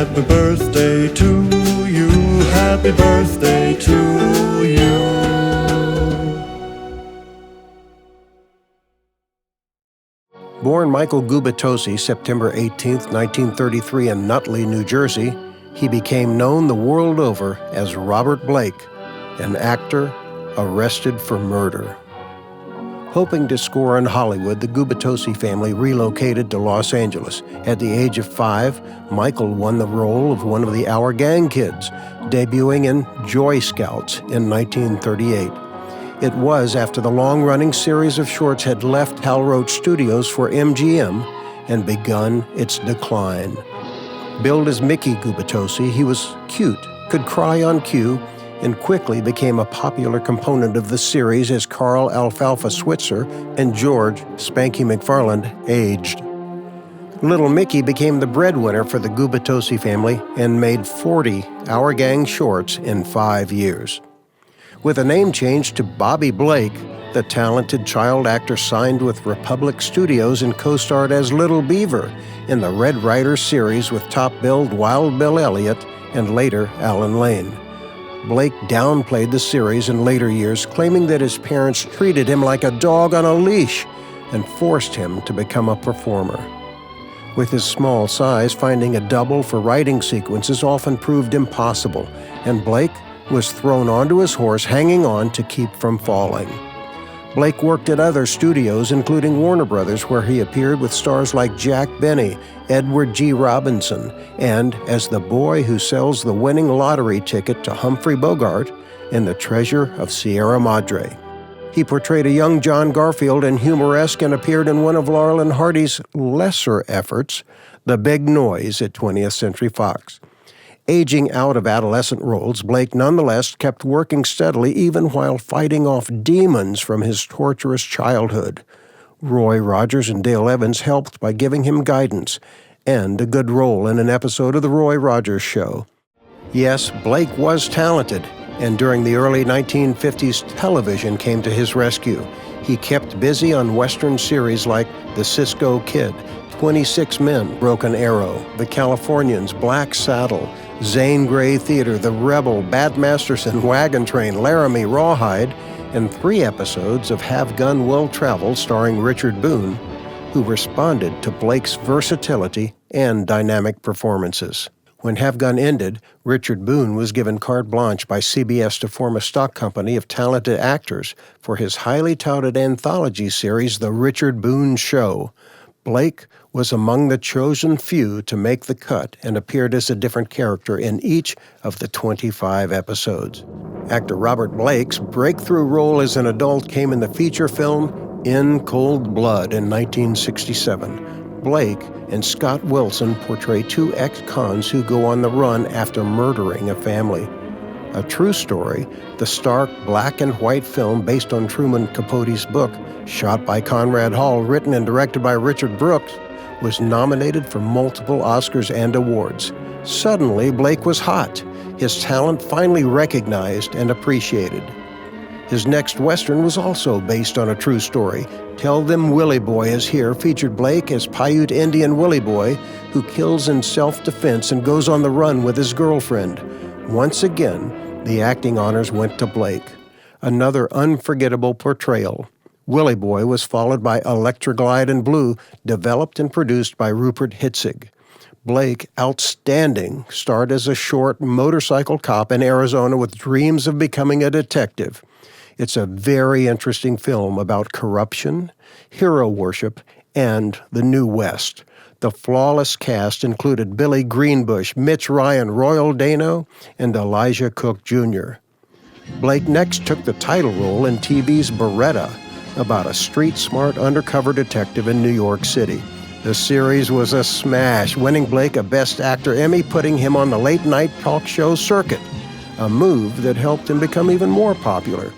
Happy birthday to you. Happy birthday to you. Born Michael Gubitosi, September 18, 1933 in Nutley, New Jersey, he became known the world over as Robert Blake, an actor arrested for murder. Hoping to score in Hollywood, the Gubitosi family relocated to Los Angeles. At the age of 5, Michael won the role of one of the Our Gang kids, debuting in Joy Scouts in 1938. It was after the long-running series of shorts had left Hal Roach Studios for MGM and begun its decline. Billed as Mickey Gubitosi, he was cute, could cry on cue, and quickly became a popular component of the series as Carl Alfalfa Switzer and George Spanky McFarland aged. Little Mickey became the breadwinner for the Gubitosi family and made 40 Our Gang shorts in 5 years. With a name change to Bobby Blake, the talented child actor signed with Republic Studios and co-starred as Little Beaver in the Red Ryder series with top-billed Wild Bill Elliott and later Alan Lane. Blake downplayed the series in later years, claiming that his parents treated him like a dog on a leash and forced him to become a performer. With his small size, finding a double for writing sequences often proved impossible, and Blake was thrown onto his horse, hanging on to keep from falling. Blake worked at other studios, including Warner Brothers, where he appeared with stars like Jack Benny, Edward G. Robinson, and as the boy who sells the winning lottery ticket to Humphrey Bogart in The Treasure of Sierra Madre. He portrayed a young John Garfield in Humoresque and appeared in one of Laurel and Hardy's lesser efforts, The Big Noise at 20th Century Fox. Aging out of adolescent roles, Blake nonetheless kept working steadily even while fighting off demons from his torturous childhood. Roy Rogers and Dale Evans helped by giving him guidance and a good role in an episode of The Roy Rogers Show. Yes, Blake was talented, and during the early 1950s, television came to his rescue. He kept busy on Western series like The Cisco Kid, 26 Men, Broken Arrow, The Californians, Black Saddle, Zane Grey Theater, The Rebel, Bat Masterson, Wagon Train, Laramie, Rawhide, and 3 episodes of Have Gun Will Travel starring Richard Boone, who responded to Blake's versatility and dynamic performances. When Have Gun ended, Richard Boone was given carte blanche by CBS to form a stock company of talented actors for his highly touted anthology series, The Richard Boone Show. Blake was among the chosen few to make the cut and appeared as a different character in each of the 25 episodes. Actor Robert Blake's breakthrough role as an adult came in the feature film In Cold Blood in 1967. Blake and Scott Wilson portray 2 ex-cons who go on the run after murdering a family. A true story, the stark black and white film based on Truman Capote's book, shot by Conrad Hall, written and directed by Richard Brooks, was nominated for multiple Oscars and awards. Suddenly, Blake was hot, his talent finally recognized and appreciated. His next Western was also based on a true story. Tell Them Willie Boy Is Here featured Blake as Paiute Indian Willie Boy, who kills in self-defense and goes on the run with his girlfriend. Once again, the acting honors went to Blake. Another unforgettable portrayal. Willie Boy was followed by Electroglide in Blue, developed and produced by Rupert Hitzig. Blake, outstanding, starred as a short motorcycle cop in Arizona with dreams of becoming a detective. It's a very interesting film about corruption, hero worship, and the New West. The flawless cast included Billy Greenbush, Mitch Ryan, Royal Dano, and Elijah Cook Jr. Blake next took the title role in TV's Beretta, about a street-smart undercover detective in New York City. The series was a smash, winning Blake a Best Actor Emmy, putting him on the late-night talk show circuit, a move that helped him become even more popular.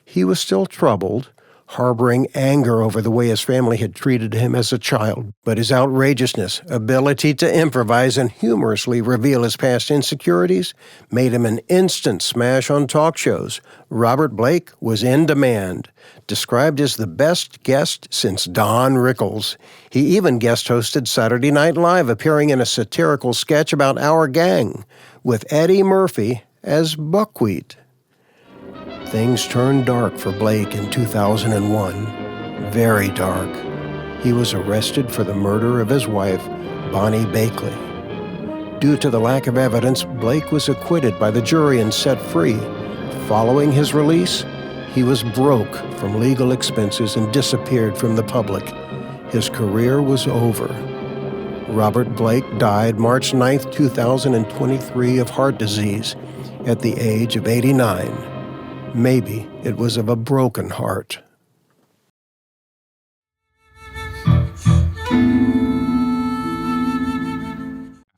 He was still troubled, harboring anger over the way his family had treated him as a child. But his outrageousness, ability to improvise and humorously reveal his past insecurities made him an instant smash on talk shows. Robert Blake was in demand, described as the best guest since Don Rickles. He even guest hosted Saturday Night Live, appearing in a satirical sketch about our gang, with Eddie Murphy as Buckwheat. Things turned dark for Blake in 2001. Very dark. He was arrested for the murder of his wife, Bonnie Bakley. Due to the lack of evidence, Blake was acquitted by the jury and set free. Following his release, he was broke from legal expenses and disappeared from the public. His career was over. Robert Blake died March 9, 2023 of heart disease at the age of 89. Maybe it was of a broken heart.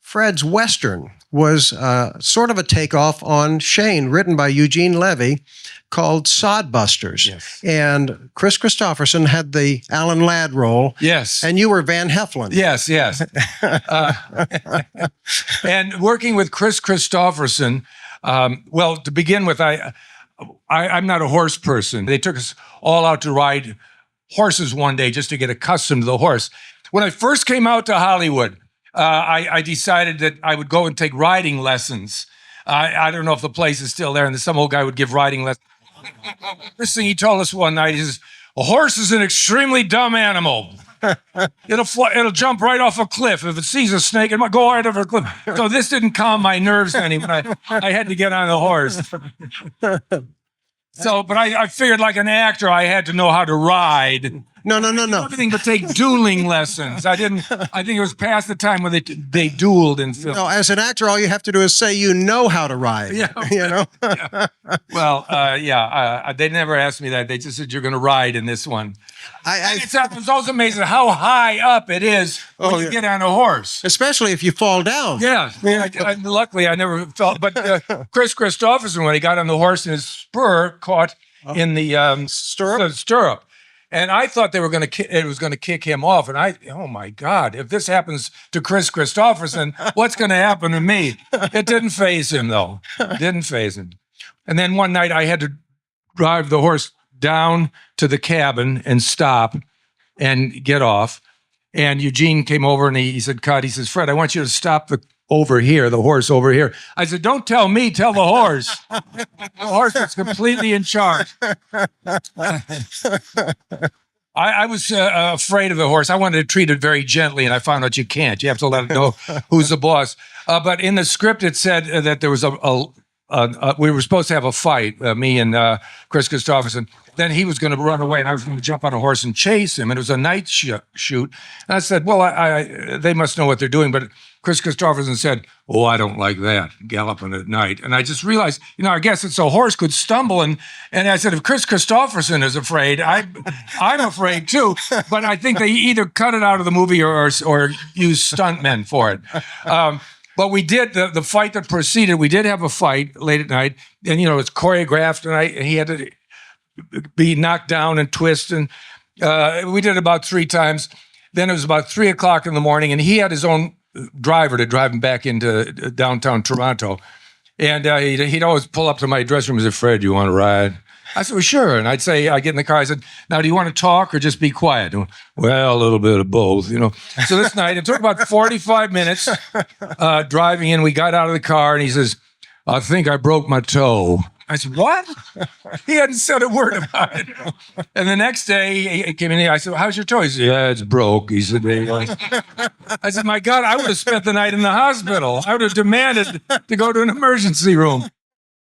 Fred's Western was sort of a takeoff on Shane, written by Eugene Levy, called Sodbusters. Yes. And Chris Christopherson had the Alan Ladd role. Yes. And you were Van Heflin. Yes, yes. And working with Chris Christopherson, well, to begin with, I'm not a horse person. They took us all out to ride horses one day just to get accustomed to the horse. When I first came out to Hollywood, I decided that I would go and take riding lessons. I don't know if the place is still there, and some old guy would give riding lessons. First thing he told us one night, he says, "A horse is an extremely dumb animal. It'll jump right off a cliff. If it sees a snake, it might go right over a cliff." So this didn't calm my nerves any when I had to get on the horse. So, but I figured like an actor, I had to know how to ride. No. Everything but take dueling lessons. I think it was past the time when they dueled in film. No, as an actor, all you have to do is say you know how to ride. Yeah. You know? Yeah. Well, they never asked me that. They just said, "You're going to ride in this one." It's also amazing how high up it is when you get on a horse. Especially if you fall down. Yeah. Luckily, I never felt. But Chris Christopherson, when he got on the horse, and his spur caught in the stirrup. And I thought it was going to kick him off. And oh my God, if this happens to Chris Christopherson, what's going to happen to me? It didn't faze him, though. Didn't faze him. And then one night I had to drive the horse down to the cabin and stop and get off. And Eugene came over and he said, "Cut." He says, "Fred, I want you to stop the horse over here." I said, "Don't tell me, tell the horse." The horse was completely in charge. I was afraid of the horse. I wanted to treat it very gently, and I found out you can't. You have to let it know who's the boss. But in the script, it said that there was we were supposed to have a fight, me and Chris Christopherson. Then he was going to run away, and I was going to jump on a horse and chase him. And it was a night shoot. And I said, "Well, they must know what they're doing." But Chris Christopherson said, "Oh, I don't like that, galloping at night." And I just realized, I guess it's a horse could stumble. And I said, if Chris Christopherson is afraid, I'm afraid too. But I think they either cut it out of the movie or use stuntmen for it. But we did, the fight that proceeded, we did have a fight late at night. And, it's choreographed, and he had to be knocked down and twist. And we did it about 3 times. Then it was about 3 o'clock in the morning, and he had his own driver to drive him back into downtown Toronto. And he'd always pull up to my dressing room and say, "Fred, you want to ride?" I said, "Well, sure." And I'd say, I get in the car, I said, "Now, do you want to talk or just be quiet?" "Well, a little bit of both, So this night, it took about 45 minutes driving in. We got out of the car, and he says, "I think I broke my toe." I said, "What?" He hadn't said a word about it. And the next day, he came in. I said, "How's your toe?" He said, "Yeah, it's broke." He said, I said, "My God, I would have spent the night in the hospital. I would have demanded to go to an emergency room."